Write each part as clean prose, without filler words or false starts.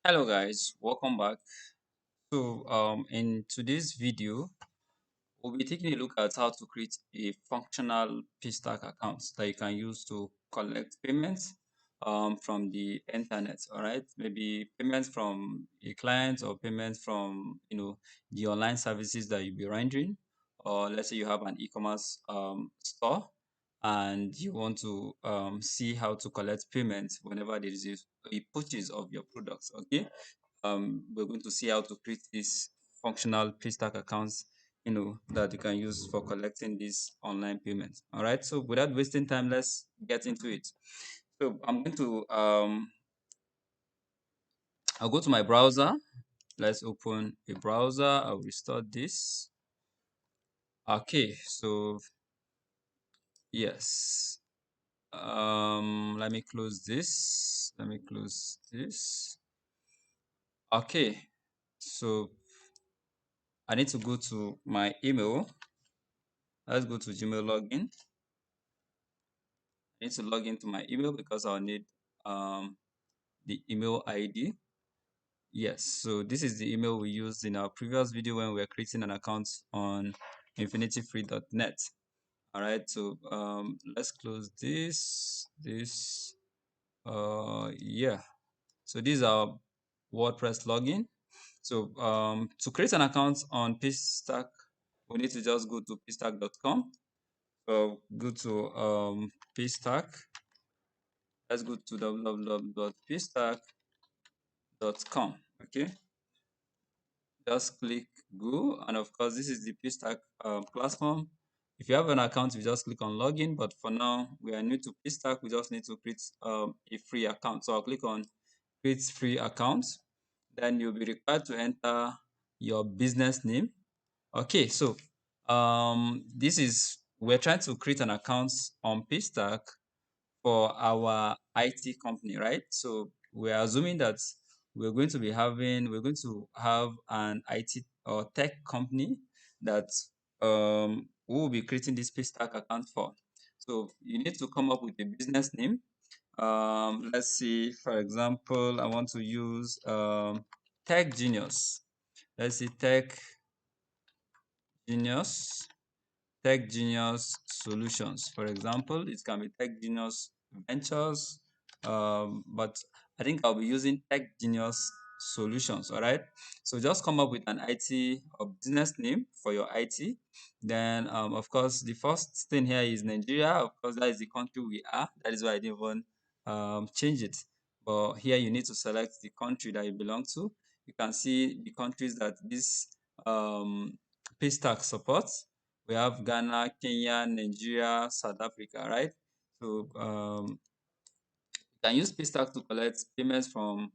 Hello guys, welcome back. In today's video, we'll be taking a look at how to create a functional Paystack account that you can use to collect payments from the internet. All right, maybe payments from a client or payments from the online services that you'll be rendering, or let's say you have an e-commerce store and you want to see how to collect payments whenever there is a purchase of your products. Okay, we're going to see how to create these functional Paystack accounts, that you can use for collecting these online payments. All right. So without wasting time, let's get into it. So I'm going to I'll go to my browser. Let's open a browser. I'll restore this. Okay. So yes. Let me close this. Let me close this. Okay. So I need to go to my email. Let's go to Gmail login. I need to log into my email because I'll need um, the email ID. Yes, so this is the email we used in our previous video when we were creating an account on infinityfree.net. All right, so let's close yeah. So this is our WordPress login. So to create an account on Paystack, we need to just go to paystack.com. So go to Paystack. Let's go to www.paystack.com. Okay, just click go, and of course this is the Paystack platform. If you have an account, you just click on login, but for now we are new to Paystack. We just need to create a free account. So I'll click on create free account. Then you'll be required to enter your business name. Okay, so this is we're trying to create an account on Paystack for our IT company, right? So we're assuming that we're going to have an IT or tech company that we will be creating this Paystack account for. So you need to come up with a business name. Let's see, for example, I want to use Tech Genius. Let's see, Genius Tech Genius Solutions. For example, it can be Tech Genius Ventures, but I think I'll be using Tech Genius Solutions. All right. So just come up with an IT or business name for your IT. Then, of course, the first thing here is Nigeria. Of course, that is the country we are. That is why I didn't even change it. But here you need to select the country that you belong to. You can see the countries that this Paystack supports. We have Ghana, Kenya, Nigeria, South Africa, right? So you can use Paystack to collect payments from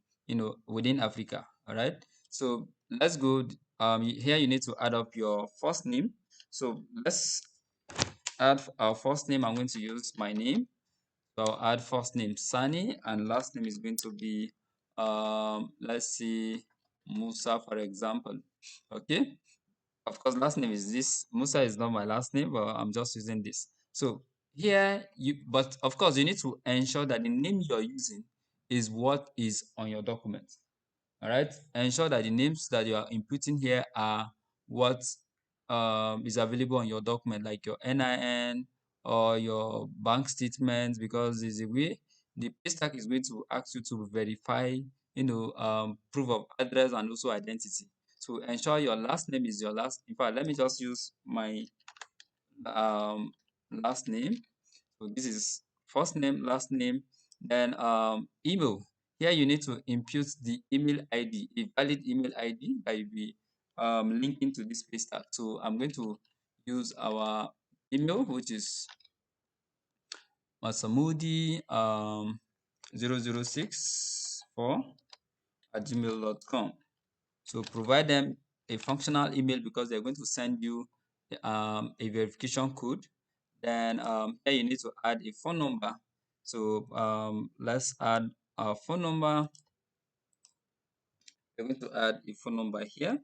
within Africa. All right. So let's go. Here you need to add up your first name. So let's add our first name. I'm going to use my name. So I'll add first name Sani, and last name is going to be let's see, Musa, for example. Okay. Of course, last name is this. Musa is not my last name, but I'm just using this. So here but of course, you need to ensure that the name you're using is what is on your document. All right. Ensure that the names that you are inputting here are what is available on your document, like your NIN or your bank statement, because there's a way the Paystack is going to ask you to verify, proof of address and also identity. So ensure your last name is your last. In fact, let me just use my um, last name. So this is first name, last name, then email. Here you need to input the email ID, a valid email ID that will be linking to this Paystack. So I'm going to use our email, which is masamudi 0064 at gmail.com. So provide them a functional email because they're going to send you a verification code. Then here you need to add a phone number. So let's add our phone number. We're going to add a phone number here.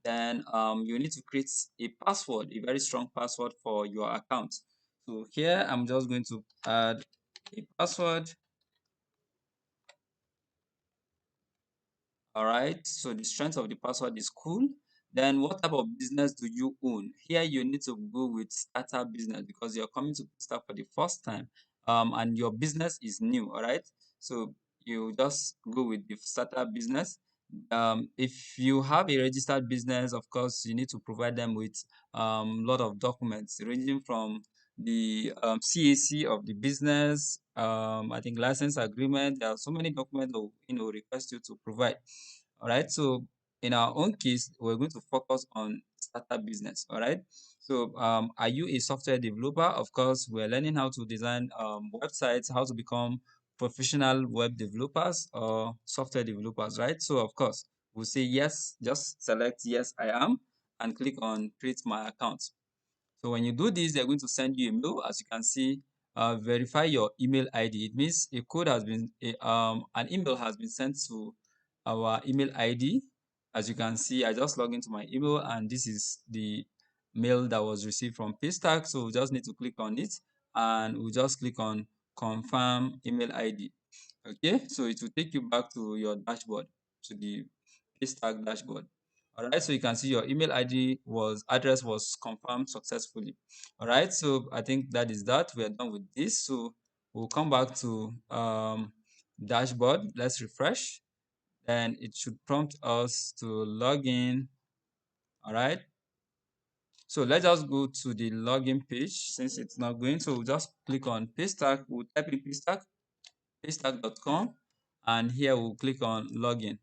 Then you need to create a password, a very strong password for your account. So here I'm just going to add a password. All right. So the strength of the password is cool. Then what type of business do you own? Here you need to go with startup business because you're coming to start for the first time. And your business is new. All right. So you just go with the startup business. If you have a registered business, of course, you need to provide them with lot of documents ranging from the CAC of the business. I think license agreement. There are so many documents that request you to provide. All right. So in our own case, we're going to focus on startup business. All right. So are you a software developer? Of course, we're learning how to design websites, how to become professional web developers or software developers, right? So of course, we'll say yes, just select yes, I am, and click on create my account. So when you do this, they're going to send you a mail. As you can see, verify your email ID. It means a code has been an email has been sent to our email ID. As you can see, I just log into my email, and this is the mail that was received from Paystack. So we just need to click on it, and we just click on confirm email ID. Okay, so it will take you back to your dashboard, to the Paystack dashboard. All right, so you can see your email ID was address was confirmed successfully. All right, so I think that is that. We are done with this. So we'll come back to dashboard. Let's refresh, and it should prompt us to log in. All right, so let's just go to the login page since it's not going. So we'll just click on Paystack. We'll type in Paystack, paystack.com, and here we'll click on login.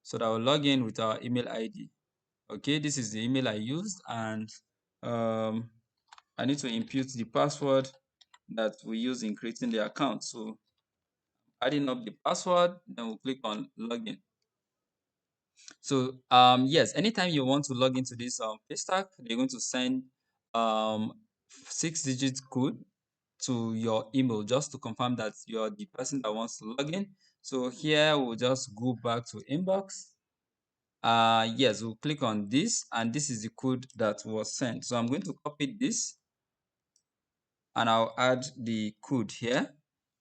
So that will log in with our email ID. Okay, this is the email I used, and um, I need to input the password that we use in creating the account. So adding up the password, then we'll click on login. So yes, anytime you want to log into this Paystack, they're going to send 6-digit code to your email just to confirm that you're the person that wants to log in. So here we'll just go back to inbox. Yes, we'll click on this, and this is the code that was sent. So I'm going to copy this, and I'll add the code here.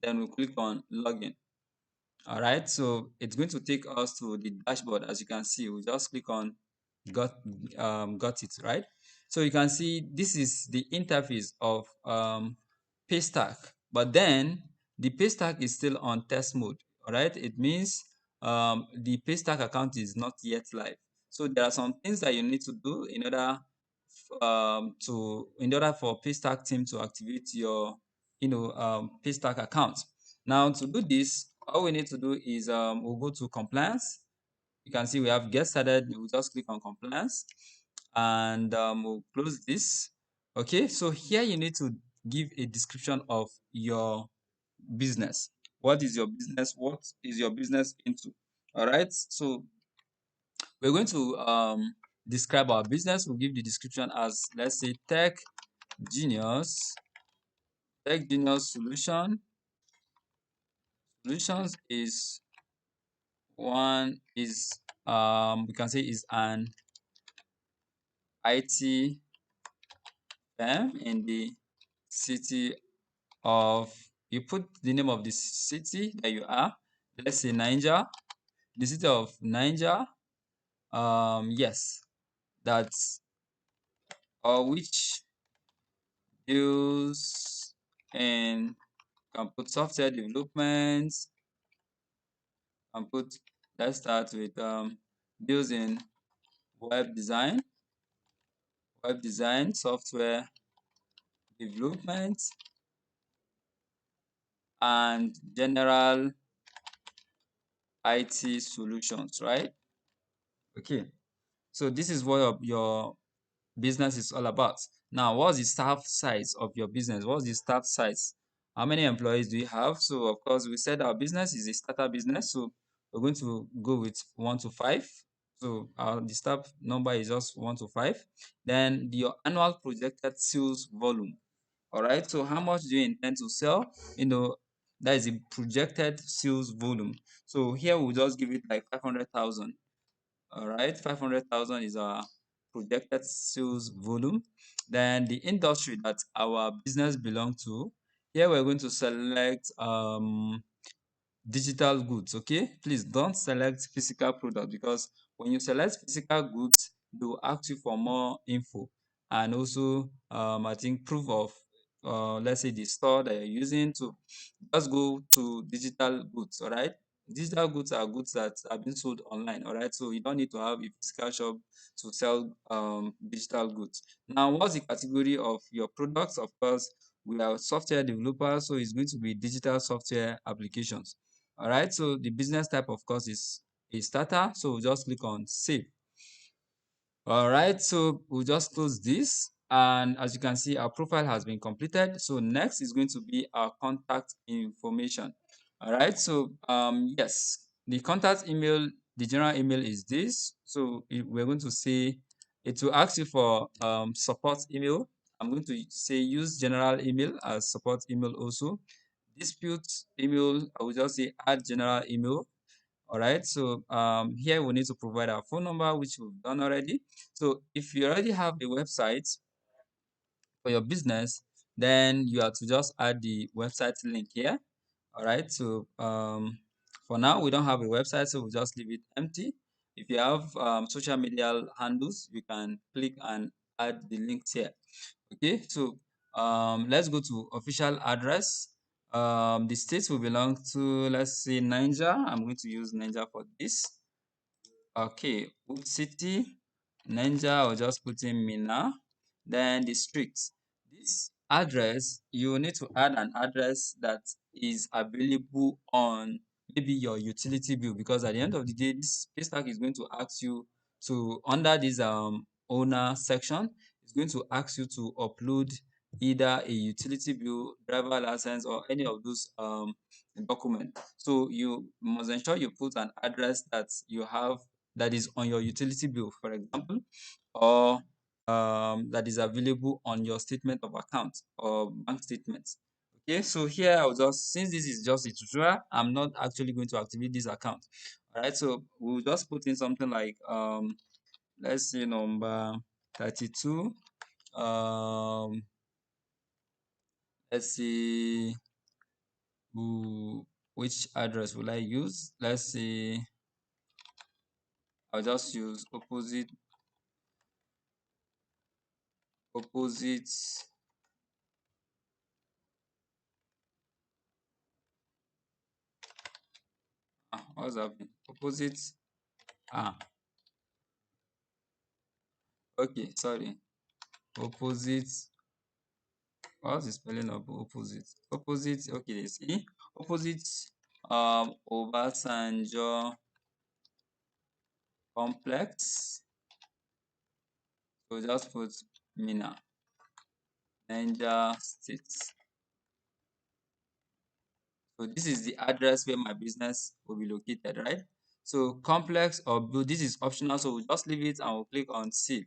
Then we'll click on login. All right, so it's going to take us to the dashboard. As you can see, we just click on got got it, right? So you can see this is the interface of Paystack, but then the Paystack is still on test mode. All right, it means the Paystack account is not yet live. So there are some things that you need to do in order for Paystack team to activate your Paystack account. Now to do this, all we need to do is we'll go to compliance. You can see we have get started. We'll just click on compliance, and we'll close this. Okay, so here you need to give a description of your business. What is your business? What is your business into? All right, so we're going to describe our business. We'll give the description as, let's say, genius tech genius solutions is one is we can say is an IT firm in the city of, you put the name of the city that you are, let's say Niger, the city of Niger. Yes, that's which deals in, can put software development, can put, let's start with deals in web design, software development, and general IT solutions, right? Okay, so this is what your business is all about. Now, what's the staff size of your business? What's the staff size? How many employees do you have? So, of course, we said our business is a starter business, so we're going to go with 1 to 5. So, the staff number is just 1 to 5. Then, your annual projected sales volume. All right, so how much do you intend to sell? That is a projected sales volume. So, here we'll just give it like 500,000. All right, 500,000 is our projected sales volume. Then the industry that our business belongs to. Here we're going to select digital goods. Okay, please don't select physical product, because when you select physical goods, they will ask you for more info, and also I think proof of let's say the store that you're using. To just go to digital goods. All right, digital goods are goods that are being sold online. All right, so you don't need to have a physical shop to sell digital goods. Now, what's the category of your products? Of course, we are software developers, so it's going to be digital software applications. All right, so the business type, of course, is a starter. So we'll just click on save. All right, so we'll just close this. And as you can see, our profile has been completed. So next is going to be our contact information. All right, so yes, the contact email, the general email is this. So we're going to say it will ask you for support email. I'm going to say use general email as support email also. Dispute email, I will just say add general email. All right, so here we need to provide our phone number, which we've done already. So if you already have a website for your business, then you have to just add the website link here. All right, so for now we don't have a website, so we'll just leave it empty. If you have social media handles, you can click and add the links here. Okay, so let's go to official address. The states will belong to, let's say, Niger. I'm going to use Niger for this. Okay, Wood City, Niger, I'll just put in Mina. Then the streets. This address, you need to add an address that is available on maybe your utility bill, because at the end of the day, this Paystack is going to ask you to, under this owner section, it's going to ask you to upload either a utility bill, driver license, or any of those document. So you must ensure you put an address that you have, that is on your utility bill, for example, or that is available on your statement of account or bank statements. Okay, so here I'll just, since this is just a tutorial, I'm not actually going to activate this account. All right, so we'll just put in something like let's say number 32. Let's see, which address will I use? Let's see, I'll just use opposite. What's happening? Opposite. Ah, okay, sorry. Opposite. What's the spelling of opposite? Opposite. Okay, see. Opposite. Obasanjo complex. So just put Mina, Niger State. So this is the address where my business will be located, right? So complex or blue, this is optional, so we'll just leave it and we'll click on save.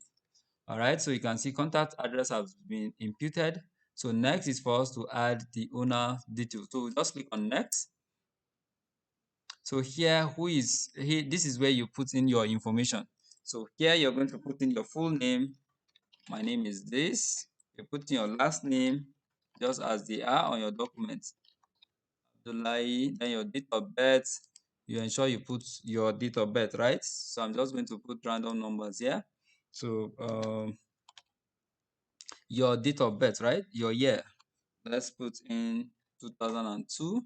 All right, so you can see contact address has been imputed. So next is for us to add the owner details. So we'll just click on next. So here, this is where you put in your information. So here you're going to put in your full name. My name is this. You put in your last name just as they are on your documents. July, then your date of birth. You ensure you put your date of birth, right? So I'm just going to put random numbers here. So your date of birth, right? Your year. Let's put in 2002.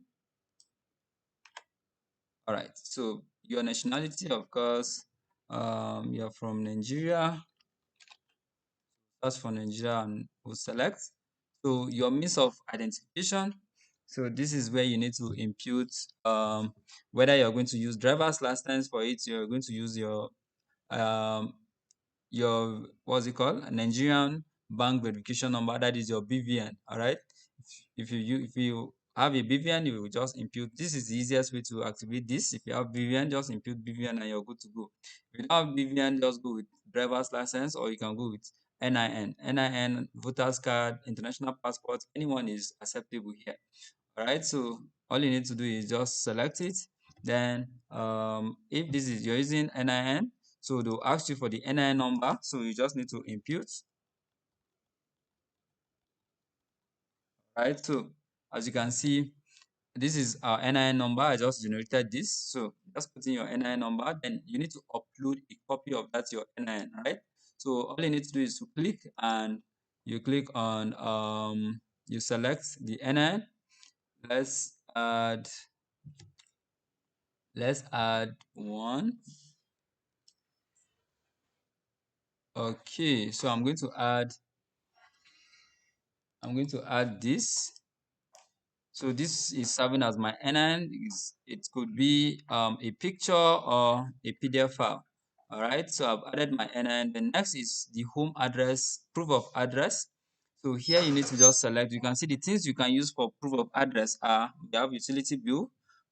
All right. So your nationality, of course, you're from Nigeria. That's for Nigeria, and we'll select. So your means of identification. So this is where you need to impute whether you're going to use driver's license for it. You're going to use um, your, what's it called, Nigerian bank verification number, that is your BVN. All right, if you have a BVN, you will just impute. This is the easiest way to activate this. If you have BVN, just impute BVN and you're good to go. If you don't have BVN, just go with driver's license, or you can go with NIN, voters card, international passport. Anyone is acceptable here. All right, so all you need to do is just select it. Then if this is, you're using NIN, so they'll ask you for the NIN number, so you just need to impute. Right, so as you can see, this is our NIN number. I just generated this. So just put in your NIN number. Then you need to upload a copy of that your NIN, right? So all you need to do is to click and you click on you select the NIN. Let's add one. Okay, so I'm going to add this. So this is serving as my NIN. It could be a picture or a PDF file. All right, so I've added my NIN. The next is the home address, proof of address. So here you need to just select. You can see the things you can use for proof of address are you have utility bill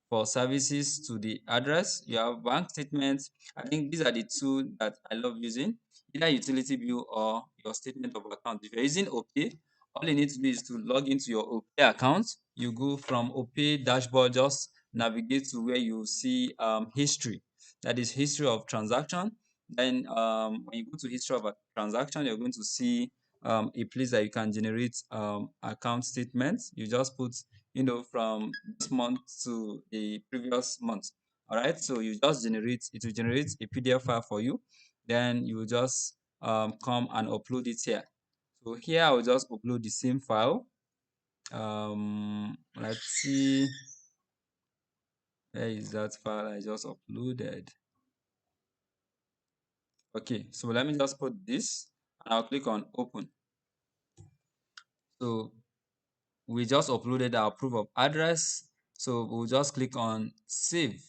for services to the address. You have bank statements. I think these are the two that I love using, either utility bill or your statement of account. If you're using OPay, all you need to do is to log into your OPay account. You go from OPay dashboard, just navigate to where you see history. That is history of transaction. Then when you go to history of a transaction, you're going to see a place that you can generate account statements. You just put, from this month to the previous month. All right. So you just it will generate a PDF file for you. Then you will just come and upload it here. So here I will just upload the same file. Let's see, where is that file I just uploaded? Okay, so let me just put this and I'll click on open. So we just uploaded our proof of address. So we'll just click on save.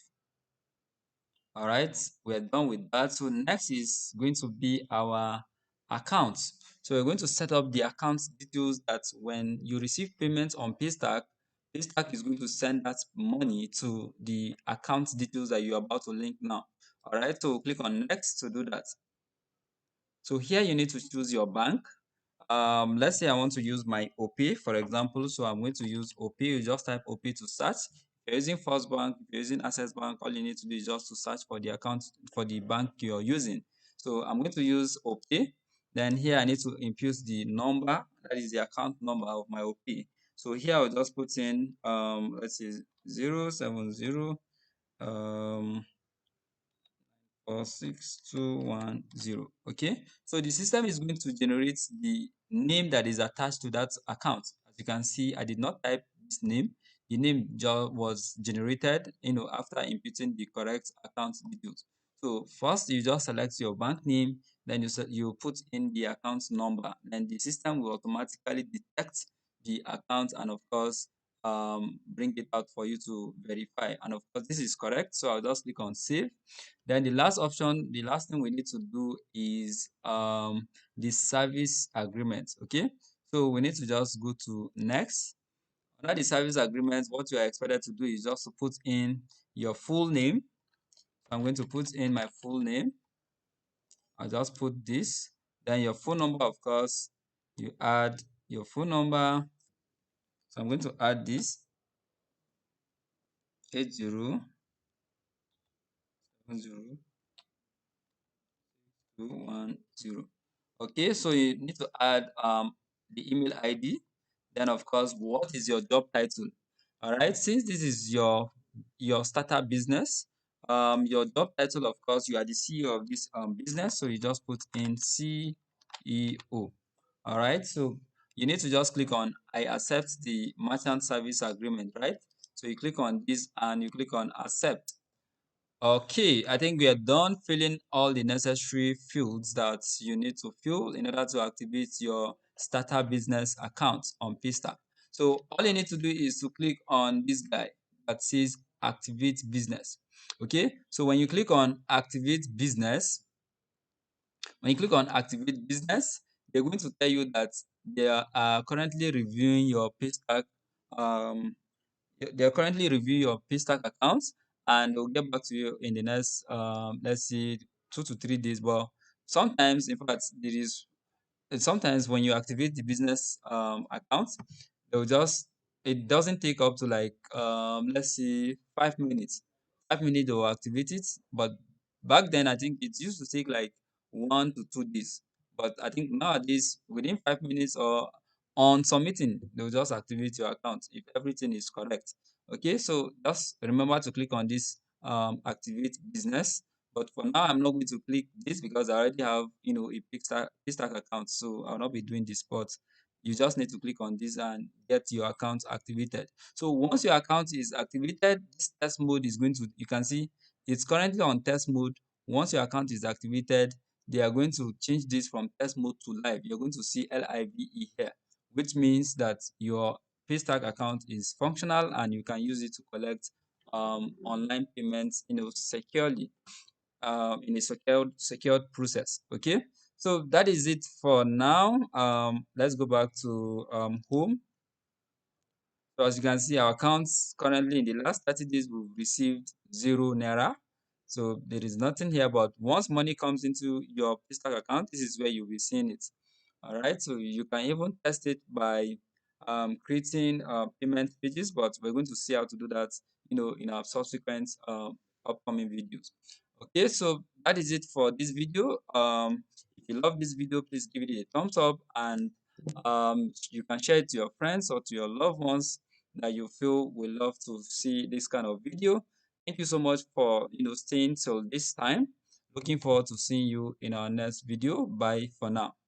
All right, we're done with that. So next is going to be our account. So we're going to set up the account details that when you receive payments on Paystack, Paystack is going to send that money to the account details that you're about to link now. All right, so click on next to do that. So here you need to choose your bank. Let's say I want to use my OP, for example. So I'm going to use OP. You just type OP to search. If you're using First Bank, if you're using Access Bank, all you need to do is just to search for the account for the bank you're using. So I'm going to use OP. Then here I need to input the number, that is the account number of my OP. So here I'll just put in let's see, 070 um 46210. Okay, so the system is going to generate the name that is attached to that account. As you can see, I did not type this name. The name just was generated, after inputting the correct account details. So first you just select your bank name, then you put in the account number, then the system will automatically detect the account and of course bring it out for you to verify. And of course this is correct, so I'll just click on save. Then the last option, the last thing we need to do is the service agreement. Okay, so we need to just go to next. Under the service agreement, what you are expected to do is just to put in your full name. I'm going to put in my full name. I'll just put this. Then your phone number, of course, you add your phone number. So I'm going to add this 8070 210. Okay, so you need to add the email ID. Then of course, what is your job title? All right, since this is your startup business, your job title, of course, you are the CEO of this business, so you just put in CEO. All right, so you need to just click on I accept the merchant service agreement, right? So you click on this and you click on accept. Okay, I think we are done filling all the necessary fields that you need to fill in order to activate your starter business account on Paystack. So all you need to do is to click on this guy that says activate business. Okay, so when you click on activate business, they're going to tell you that they are currently reviewing your Paystack um, they're currently reviewing your Paystack accounts and they'll get back to you in the next let's say 2 to 3 days. But sometimes, in fact, sometimes when you activate the business account, they'll just it doesn't take up to like let's say 5 minutes. 5 minutes they will activate it. But back then I think it used to take like 1 to 2 days. But I think nowadays within 5 minutes or on submitting, they'll just activate your account if everything is correct. Okay, so just remember to click on this activate business. But for now, I'm not going to click this because I already have, a Paystack account, so I'll not be doing this. But you just need to click on this and get your account activated. So once your account is activated, this test mode is going to, you can see it's currently on test mode. Once your account is activated, they are going to change this from test mode to live. You're going to see live here, which means that your Paystack account is functional and you can use it to collect online payments, securely, in a secured process. Okay, so that is it for now. Let's go back to home. So as you can see, our accounts currently in the last 30 days, we've received 0 naira. So there is nothing here, but once money comes into your Paystack account, this is where you'll be seeing it. All right, so you can even test it by creating payment pages, but we're going to see how to do that, in our subsequent upcoming videos. Okay, so that is it for this video. If you love this video, please give it a thumbs up, and you can share it to your friends or to your loved ones that you feel will love to see this kind of video. Thank you so much for staying till this time. Looking forward to seeing you in our next video. Bye for now.